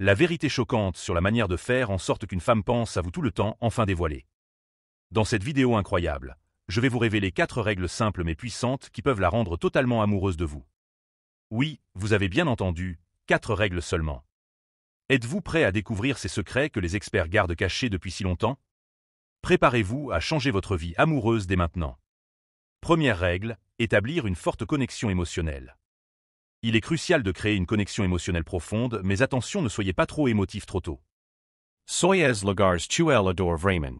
La vérité choquante sur la manière de faire en sorte qu'une femme pense à vous tout le temps, enfin dévoilée. Dans cette vidéo incroyable, je vais vous révéler 4 règles simples mais puissantes qui peuvent la rendre totalement amoureuse de vous. Oui, vous avez bien entendu, 4 règles seulement. Êtes-vous prêt à découvrir ces secrets que les experts gardent cachés depuis si longtemps? Préparez-vous à changer votre vie amoureuse dès maintenant. Première règle, établir une forte connexion émotionnelle. Il est crucial de créer une connexion émotionnelle profonde, mais attention, ne soyez pas trop émotif trop tôt. Soyez lagars tuelador vraiment.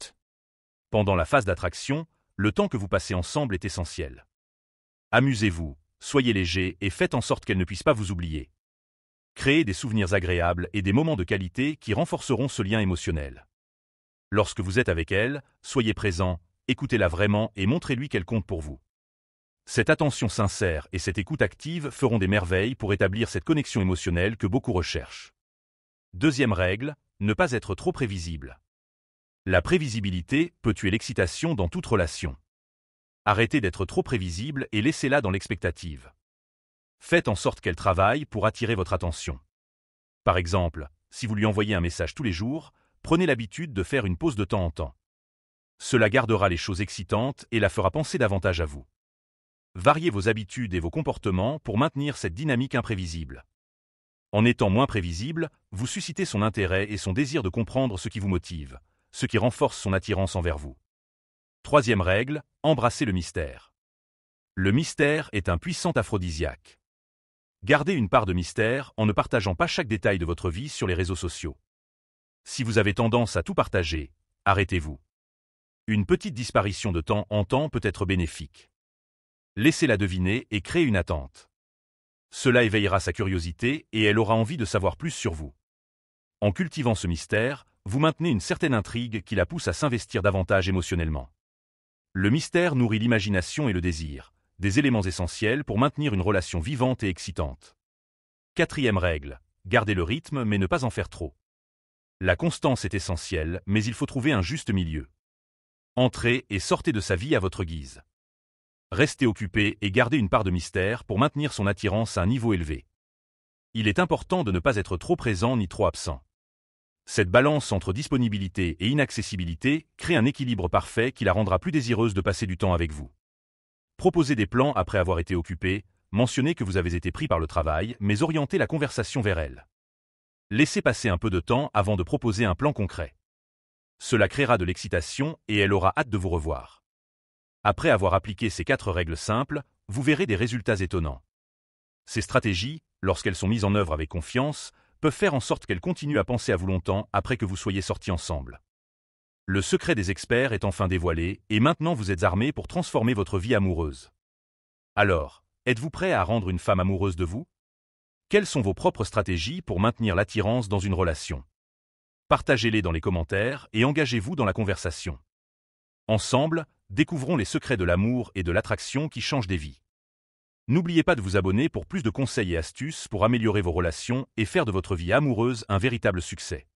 Pendant la phase d'attraction, le temps que vous passez ensemble est essentiel. Amusez-vous, soyez léger et faites en sorte qu'elle ne puisse pas vous oublier. Créez des souvenirs agréables et des moments de qualité qui renforceront ce lien émotionnel. Lorsque vous êtes avec elle, soyez présent, écoutez-la vraiment et montrez-lui qu'elle compte pour vous. Cette attention sincère et cette écoute active feront des merveilles pour établir cette connexion émotionnelle que beaucoup recherchent. Deuxième règle, ne pas être trop prévisible. La prévisibilité peut tuer l'excitation dans toute relation. Arrêtez d'être trop prévisible et laissez-la dans l'expectative. Faites en sorte qu'elle travaille pour attirer votre attention. Par exemple, si vous lui envoyez un message tous les jours, prenez l'habitude de faire une pause de temps en temps. Cela gardera les choses excitantes et la fera penser davantage à vous. Variez vos habitudes et vos comportements pour maintenir cette dynamique imprévisible. En étant moins prévisible, vous suscitez son intérêt et son désir de comprendre ce qui vous motive, ce qui renforce son attirance envers vous. Troisième règle, embrassez le mystère. Le mystère est un puissant aphrodisiaque. Gardez une part de mystère en ne partageant pas chaque détail de votre vie sur les réseaux sociaux. Si vous avez tendance à tout partager, arrêtez-vous. Une petite disparition de temps en temps peut être bénéfique. Laissez-la deviner et créez une attente. Cela éveillera sa curiosité et elle aura envie de savoir plus sur vous. En cultivant ce mystère, vous maintenez une certaine intrigue qui la pousse à s'investir davantage émotionnellement. Le mystère nourrit l'imagination et le désir, des éléments essentiels pour maintenir une relation vivante et excitante. Quatrième règle, gardez le rythme mais ne pas en faire trop. La constance est essentielle, mais il faut trouver un juste milieu. Entrez et sortez de sa vie à votre guise. Restez occupé et gardez une part de mystère pour maintenir son attirance à un niveau élevé. Il est important de ne pas être trop présent ni trop absent. Cette balance entre disponibilité et inaccessibilité crée un équilibre parfait qui la rendra plus désireuse de passer du temps avec vous. Proposez des plans après avoir été occupé, mentionnez que vous avez été pris par le travail, mais orientez la conversation vers elle. Laissez passer un peu de temps avant de proposer un plan concret. Cela créera de l'excitation et elle aura hâte de vous revoir. Après avoir appliqué ces 4 règles simples, vous verrez des résultats étonnants. Ces stratégies, lorsqu'elles sont mises en œuvre avec confiance, peuvent faire en sorte qu'elle continue à penser à vous longtemps après que vous soyez sortis ensemble. Le secret des experts est enfin dévoilé et maintenant vous êtes armés pour transformer votre vie amoureuse. Alors, êtes-vous prêt à rendre une femme amoureuse de vous? Quelles sont vos propres stratégies pour maintenir l'attirance dans une relation? Partagez-les dans les commentaires et engagez-vous dans la conversation. Ensemble, découvrons les secrets de l'amour et de l'attraction qui changent des vies. N'oubliez pas de vous abonner pour plus de conseils et astuces pour améliorer vos relations et faire de votre vie amoureuse un véritable succès.